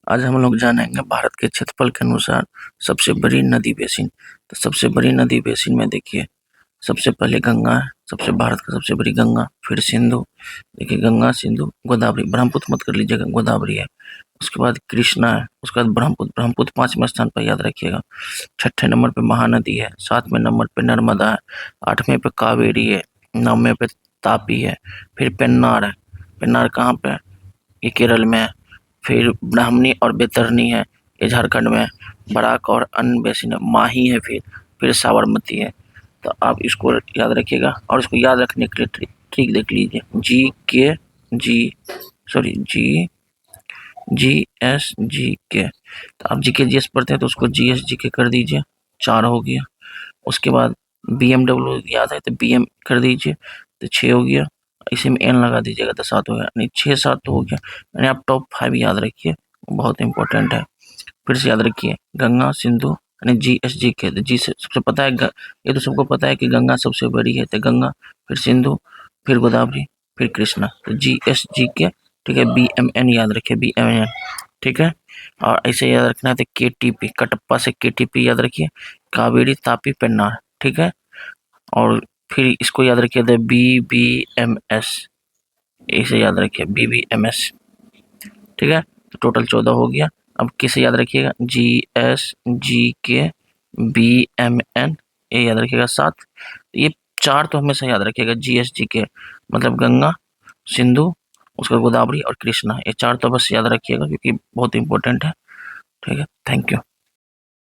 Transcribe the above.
आज हम लोग जानेंगे भारत के क्षेत्रफल के अनुसार सबसे बड़ी नदी बेसिन। तो सबसे बड़ी नदी बेसिन में देखिए, सबसे पहले गंगा है, भारत का सबसे बड़ी गंगा, फिर सिंधु, देखिए गंगा, सिंधु, गोदावरी, ब्रह्मपुत्र मत कर लीजिएगा, गोदावरी है। उसके बाद कृष्णा है, उसके बाद ब्रह्मपुत्र, 5वें स्थान पर याद रखिएगा। 6ठे नंबर पे महानदी है, 7वें नंबर पे नर्मदा है, 8वें पे कावेरी है, 9वें पे तापी है, फिर पेन्नार है। पेन्नार कहाँ पे है? ये केरल में है। फिर ब्राह्मणी और बैतरणी है, ये झारखंड में है। बराक और अन्य बेसिन है, माही है, फिर साबरमती है। तो आप इसको याद रखिएगा और इसको याद रखने के लिए ट्रिक देख लीजिए। जी के तो आप जीके जीएस पढ़ते हैं तो उसको जीएस जीके कर दीजिए, 4 हो गया। उसके बाद बीएमडब्ल्यू याद है तो बीएम कर दीजिए, तो 6 हो गया। इसी में एन लगा दीजिएगा तो 7 हो गया, नहीं 6-7 तो हो गया। यानी आप टॉप 5 याद रखिए, बहुत इंपॉर्टेंट है। फिर से याद रखिए, गंगा, सिंधु, यानी जीएसजी के, तो जी से सबसे पता है ये तो सबको पता है कि गंगा सबसे बड़ी है, तो गंगा, फिर सिंधु, फिर गोदावरी, फिर कृष्णा, तो जीएसजी के। ठीक है, बीएमएन याद रखिए, बीएमएन। ठीक है, और ऐसे याद रखना है तो केटीपी, कटप्पा से केटीपी याद रखिए, कावेरी, तापी, पेन्नार। ठीक है, और फिर इसको याद रखिए तो बीबीएमएस, इसे याद रखिए, बीबीएमएस। ठीक है, तो टोटल 14 हो गया। अब किसे याद रखिएगा? जीएसजीके, बीएमएन, ये याद रखिएगा 7। ये 4 तो हमेशा याद रखिएगा, जीएसजीके मतलब गंगा, सिंधु, उसका गोदावरी और कृष्णा, ये 4 तो बस याद रखिएगा क्योंकि बहुत इंपॉर्टेंट है। ठीक है, थैंक यू।